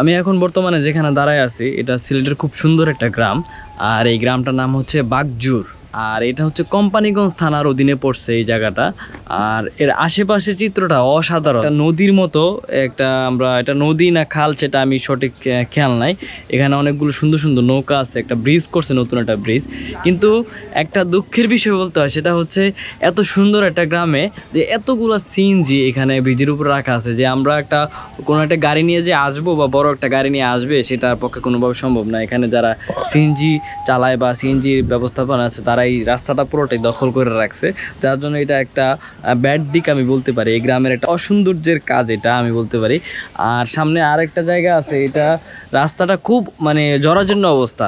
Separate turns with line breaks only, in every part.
আমি এখন বর্তমানে যেখানে দাঁড়ায় আছি এটা সিলেটের খুব সুন্দর একটা গ্রাম, আর এই গ্রামটার নাম হচ্ছে বাগজুর। আর এটা হচ্ছে কোম্পানিগঞ্জ থানার অধীনে পড়ছে এই জায়গাটা। আর এর আশেপাশে চিত্রটা অসাধারণ, একটা নদীর মতো এটা নদী না খাল সেটা আমি সঠিক খেয়াল নাই। এখানে অনেকগুলো সুন্দর সুন্দর নৌকা আছে, একটা ব্রিজ করছে, নতুন একটা ব্রিজ। কিন্তু একটা দুঃখের বিষয় বলতে হয়, সেটা হচ্ছে এত সুন্দর একটা গ্রামে যে এতগুলো সিএনজি এখানে ব্রিজের উপর রাখা আছে, যে আমরা কোনো একটা গাড়ি নিয়ে যে আসবো বা বড় একটা গাড়ি নিয়ে আসবে সেটার পক্ষে কোনোভাবে সম্ভব না। এখানে যারা সিএনজি চালায় বা সিএনজির ব্যবস্থাপনা আছে তারা এই রাস্তাটা পুরোটাই দখল করে রাখছে, যার জন্য এটা একটা ব্যাড দিক আমি বলতে পারি। এই গ্রামের একটা অসৌন্দর্যের কাজ এটা আমি বলতে পারি। আর সামনে আরেকটা জায়গা আছে, এটা রাস্তাটা খুব জরাজীর্ণ অবস্থা,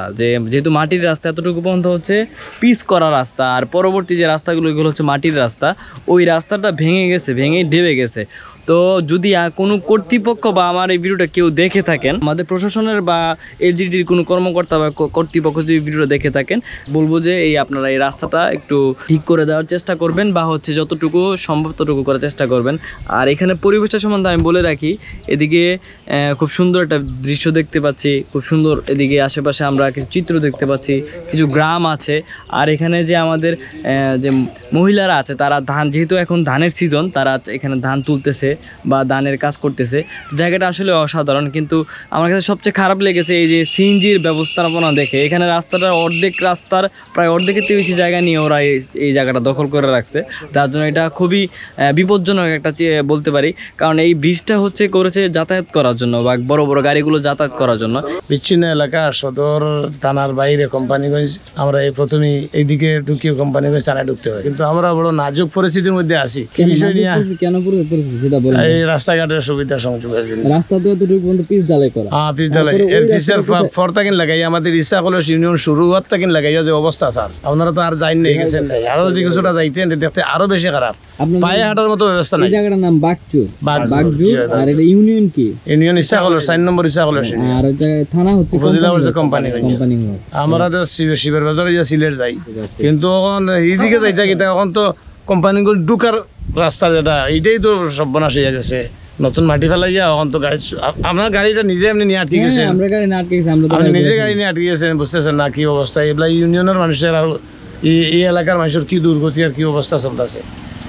যেহেতু মাটির রাস্তা এতটুকু পর্যন্ত হচ্ছে পিচ করা রাস্তা, আর পরবর্তী যে রাস্তাগুলো এগুলো হচ্ছে মাটির রাস্তা। ওই রাস্তাটা ভেঙেই ডেবে গেছে। তো যদি কোনো কর্তৃপক্ষ বা আমার এই ভিডিওটা কেউ দেখে থাকেন, আমাদের প্রশাসনের বা এলজিডির কোনো কর্মকর্তা বা কর্তৃপক্ষ যদি ভিডিওটা দেখে থাকেন, বলবো যে আপনারা এই রাস্তাটা একটু ঠিক করে দেওয়ার চেষ্টা করবেন, বা হচ্ছে যতটুকু সম্ভব ততটুকু করার চেষ্টা করবেন। আর এখানে পরিবেশটা সম্বন্ধে আমি বলে রাখি, এদিকে খুব সুন্দর একটা দৃশ্য দেখতে পাচ্ছি, খুব সুন্দর। এদিকে আশেপাশে আমরা কিছু চিত্র দেখতে পাচ্ছি, কিছু গ্রাম আছে। আর এখানে যে আমাদের যে মহিলারা আছে তারা যেহেতু এখন ধানের সিজন, তারা এখানে ধান তুলতেছে বা ধানের কাজ করতেছে। জায়গাটা আসলে অসাধারণ। কিন্তু আমার কাছে সবচেয়ে খারাপ লেগেছে এই যে সিএনজির ব্যবস্থাপনা দেখে। এখানে রাস্তার প্রায় অর্ধেকের বেশি জায়গা নিয়ে ওরা এই জায়গাটা দখল করে রাখছে, যার জন্য এটা খুবই বিপজ্জনক একটা বলতে পারি। কারণ এই ব্রিজটা করেছে যাতায়াত করার জন্য বা বড় বড় গাড়িগুলো যাতায়াত করার জন্য।
বিচ্ছিন্ন এলাকা, সদর থানার বাইরে কোম্পানিগঞ্জ, আমরা এই প্রথমেই এইদিকে ঢুকিয়ে কোম্পানিগঞ্জ থানায় ঢুকতে হয়। কিন্তু আমরা বড় নাজুক পরিস্থিতির মধ্যে আছি। বিষয় নিয়ে
কেন সেটা বলেন।
এই রাস্তাঘাটের সুবিধা সংযোগের জন্য
রাস্তা তো এতটুকু পর্যন্ত পিচ ঢালাই করা।
পিচ ঢালাই এর পিসের ফরতাকিন লাগাই আমাদের ইচ্ছা কলেজ ইউনিয়ন শুরু হওয়ার তাকিন লাগাইয়া যে অবস্থা স্যার, আপনারা তো আর যাইন নেই গেছেন নাই। আরো যদি কিছুটা যাইতেন দেখতে আরো বেশি খারাপ, পায়ে হাঁটার মতো ব্যবস্থা নাই।
এই জায়গাটার নাম বাগজুর। আর এটা ইউনিয়ন কি?
ইউনিয়ন ইচ্ছা কলেজ 4 নম্বর ইচ্ছা কলেজ।
আর এটা থানা হচ্ছে
উপজেলা হচ্ছে কোম্পানিগঞ্জ। আমরা তো শিবের বাজারে সিলেট যাই, কিন্তু এখন এইদিকে যাইতা কিতা এখন তো কোম্পানিগঞ্জ ঢুকার রাস্তা যেটা এইটাই তো সর্বনাশ হয়ে গেছে। নতুন মাটি ফেলাইয়া এখন তো গাড়ি, আপনার গাড়িটা নিজে এমনি নিয়ে আটকে গেছেন, আপনি নিজে গাড়ি নিয়ে আটকে গেছেন, বুঝতেছেন না কি অবস্থা। এগুলা ইউনিয়নের মানুষের আর এই এলাকার মানুষের কি দুর্গতি আর কি অবস্থা চলতেছে।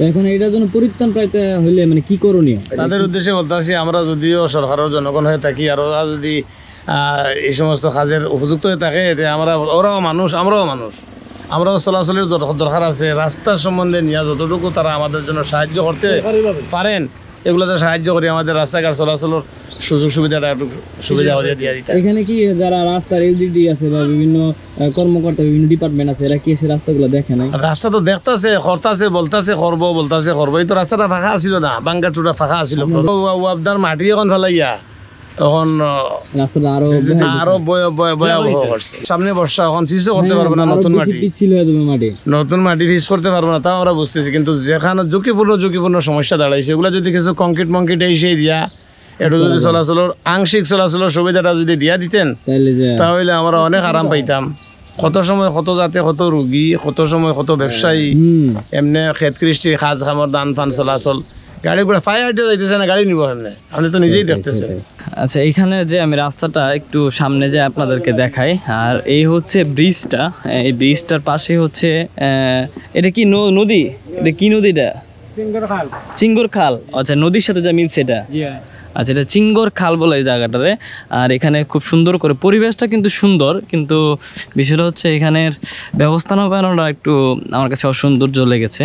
এখন এটার জন্য পরিত্রাণ পাইতে হইলে কি করণীয়? তাদের
উদ্দেশ্যে বলতেছি, আমরা যদিও সরকারের জনগণ হয়ে থাকি আর ওরা যদি এই সমস্ত কাজের উপযুক্ত হয়ে থাকে, ওরাও মানুষ, আমরাও চলাচলের দরকার আছে। রাস্তার সম্বন্ধে নিয়ে যতটুকু তারা আমাদের জন্য সাহায্য করতে পারেন এগুলোতে সাহায্য করি, আমাদের রাস্তাঘাট চলাচলের সুযোগ সুবিধাটা একটু সুবিধা করে দিয়ে দিতে।
এখানে কি যারা রাস্তার এলজিডি আছে বা বিভিন্ন কর্মকর্তা, বিভিন্ন ডিপার্টমেন্ট আছে, এরা কি এসে রাস্তাগুলো দেখে না?
রাস্তা তো দেখতেছে, করতেছে, বলতেছে করবো, এই তো রাস্তাটা ফাঁকা আসিল না, বাঙ্গাটুটা ফাঁকা আসিল। আপনার মাটি এখন ফেলাইয়া তখন রাস্তাটা আরো ভয়াবহ করছে। সামনে বর্ষা, এখন ফিসও করতে পারবো না, নতুন মাটি ফিস করতে পারবো না, তাও আমরা বুঝতেছি। কিন্তু যেখানে ঝুঁকিপূর্ণ সমস্যা দাঁড়াইছে, এগুলো যদি কিছু কংক্রিট এসে দিয়া একটু যদি আংশিক চলাচলের সুবিধাটা যদি দিয়া দিতেন তাহলে আমরা অনেক আরাম পাইতাম। কত সময় কত জাতে কত রুগী, কত সময় কত ব্যবসায়ী, এমনি ক্ষেত কৃষ্টি কাজ খামর দান ফান চলাচল, গাড়ি ঘোড়া পায়ে হাঁটে যাইতেছে না, গাড়ি নিব এমনি, আপনি তো নিজেই দেখতেছেন।
আচ্ছা, এখানে যে আমি রাস্তাটা একটু সামনে যে আপনাদেরকে দেখাই, আর এই হচ্ছে ব্রিজটা। এই ব্রিজটার পাশে হচ্ছে এটা কি নদী? এটা কি নদীটা? চিঙ্গর খাল। আচ্ছা, নদীর সাথে যা মিলছে এটা। আচ্ছা, এটা চিঙ্গর খাল বলে এই জায়গাটারে। আর এখানে খুব সুন্দর করে পরিবেশটা কিন্তু সুন্দর, কিন্তু বিষয়টা হচ্ছে এখানের ব্যবস্থাপনাটা একটু আমার কাছে অসৌন্দর্য লেগেছে।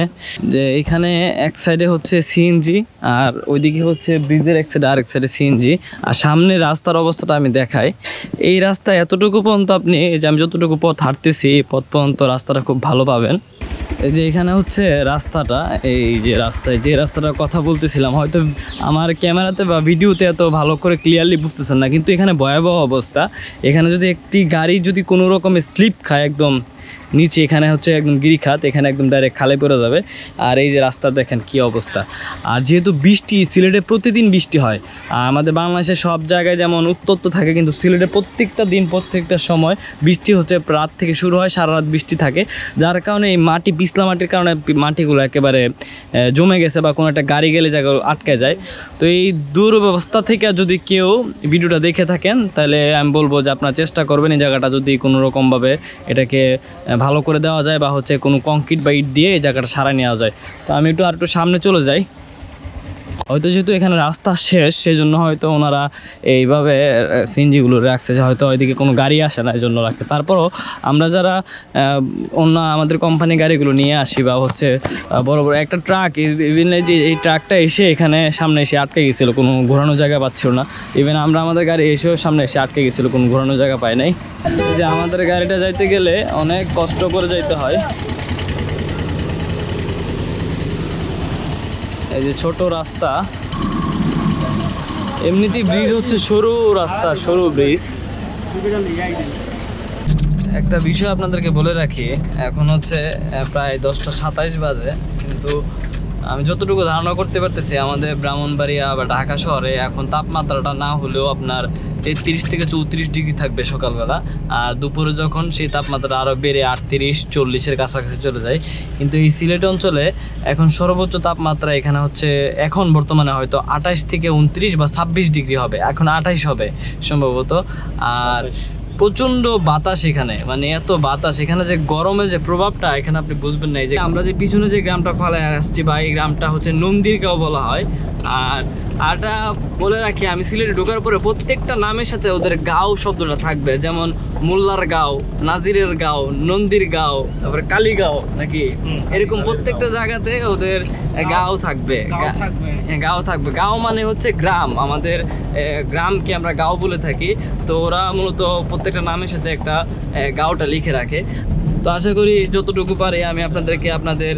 যে এখানে এক সাইডে হচ্ছে সিএনজি, আর ওইদিকে হচ্ছে ব্রিজের এক সাইডে আরেক সাইডে সিএনজি। আর সামনে রাস্তার অবস্থাটা আমি দেখাই। এই রাস্তা এতটুকু পর্যন্ত আপনি, যে আমি যতটুকু পথ হাঁটতেছি এই পথ পর্যন্ত রাস্তাটা খুব ভালো পাবেন। এই যে এখানে হচ্ছে রাস্তাটা, এই যে রাস্তাটার কথা বলতেছিলাম, হয়তো আমার ক্যামেরাতে বা ভিডিওতে এত ভালো করে ক্লিয়ারলি বুঝতেছেন না, কিন্তু এখানে ভয়াবহ অবস্থা। এখানে যদি একটি গাড়ি যদি কোনো রকমের স্লিপ খায়, একদম নিচে এখানে হচ্ছে একদম গিরিখাত, এখানে একদম ডাইরেক্ট খালে পড়ে যাবে। আর এই যে রাস্তা দেখেন কি অবস্থা। আর যেহেতু বৃষ্টি, সিলেটে প্রতিদিন বৃষ্টি হয়, আর আমাদের বাংলাদেশের সব জায়গায় যেমন উত্তপ্ত থাকে, কিন্তু সিলেটে প্রত্যেকটা দিন প্রত্যেকটা সময় বৃষ্টি হচ্ছে, রাত থেকে শুরু হয়, সারা রাত বৃষ্টি থাকে, যার কারণে এই মাটি, পিছলা মাটির কারণে মাটিগুলো একেবারে জমে গেছে বা কোনো একটা গাড়ি গেলে জায়গা আটকে যায়। তো এই দুরবস্থা থেকে যদি কেউ ভিডিওটা দেখে থাকেন, তাহলে আমি বলবো যে আপনারা চেষ্টা করবেন এই জায়গাটা যদি কোনো রকমভাবে এটাকে ভালো করে দেওয়া যায়, বা হচ্ছে কোনো কংক্রিট বা ইট দিয়ে এই জায়গাটা সারাই নেওয়া যায়। তো আমি আর একটু সামনে চলে যাই। হয়তো যেহেতু এখানে রাস্তা শেষ, সেই জন্য হয়তো ওনারা এইভাবে সিএনজিগুলো রাখছে, যে হয়তো ওইদিকে কোনো গাড়ি আসে না, এই জন্য রাখতে। তারপরও আমরা যারা অন্য আমাদের কোম্পানি গাড়িগুলো নিয়ে আসি, বা হচ্ছে বড় বড় একটা ট্রাক, ইভেন যে এই ট্রাকটা এসে এখানে সামনে এসে আটকে গেছিলো, কোনো ঘোরানো জায়গা পাচ্ছিল না। ইভেন আমরা আমাদের গাড়ি এসেও সামনে এসে আটকে গেছিলো, কোনো ঘোরানো জায়গা পাই নাই। যে আমাদের গাড়িটা যাইতে গেলে অনেক কষ্ট করে যাইতে হয়। এই যে ছোট রাস্তা, এমনিতেই ব্রিজ হচ্ছে সরু রাস্তা, সরু ব্রিজ। একটা বিষয় আপনাদেরকে বলে রাখি, এখন হচ্ছে প্রায় 10টা 27 বাজে, কিন্তু আমি যতটুকু ধারণা করতে পারতেছি আমাদের ব্রাহ্মণবাড়িয়া বা ঢাকা শহরে এখন তাপমাত্রাটা না হলেও আপনার 33 থেকে 34 ডিগ্রি থাকবে সকালবেলা, আর দুপুরে যখন সেই তাপমাত্রা আরও বেড়ে 38-40-এর কাছাকাছি চলে যায়। কিন্তু এই সিলেট অঞ্চলে এখন সর্বোচ্চ তাপমাত্রা এখানে হচ্ছে এখন বর্তমানে হয়তো 28 থেকে 29 বা 26 ডিগ্রি হবে, এখন 28 হবে সম্ভবত। আর প্রচন্ড বাতাস এখানে, মানে এত বাতাস এখানে, যে গরমের যে প্রভাবটা এখানে আপনি বুঝবেন না। এই যে আমরা যে পিছনে যে গ্রামটা ফালায় আসছি, বা এই গ্রামটা হচ্ছে নন্দীরগাঁও বলা হয়। আর আরটা বলে রাখি, আমি সিলেটে ঢোকার পরে প্রত্যেকটা নামের সাথে ওদের গাঁও শব্দটা থাকবে, যেমন মোল্লার গাঁও, নাজিরের গাঁও, নন্দীর গাঁও, তারপরে কালীগাঁও নাকি, এরকম প্রত্যেকটা জায়গাতে ওদের গাঁও থাকবে। গাঁও থাকবে, গাঁও মানে হচ্ছে গ্রাম, আমাদের গ্রামকে আমরা গাঁও বলে থাকি। তো ওরা মূলত প্রত্যেকটা নামের সাথে একটা গাঁওটা লিখে রাখে। তো আশা করি যতটুকু পারি আমি আপনাদেরকে আপনাদের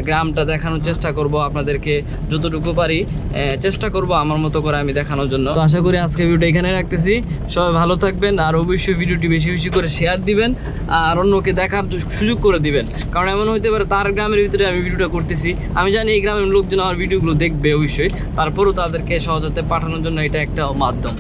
গ্রামটা দেখানোর চেষ্টা করব, আপনাদেরকে যতটুকু পারি চেষ্টা করব আমার মতো করে আমি দেখানোর জন্য। তো আশা করি আজকে ভিডিওটা এখানে রাখতেছি। সবাই ভালো থাকবেন, আর অবশ্যই ভিডিওটি বেশি বেশি করে শেয়ার দিবেন, আর অন্যকে দেখার সুযোগ করে দিবেন। কারণ এমন হইতে পারে তার গ্রামের ভিতরে আমি ভিডিওটা করতেছি, আমি জানি এই গ্রামের লোকজন আমার ভিডিওগুলো দেখবে অবশ্যই, তারপরেও তাদেরকে সহজতে পাঠানোর জন্য এটা একটা মাধ্যম।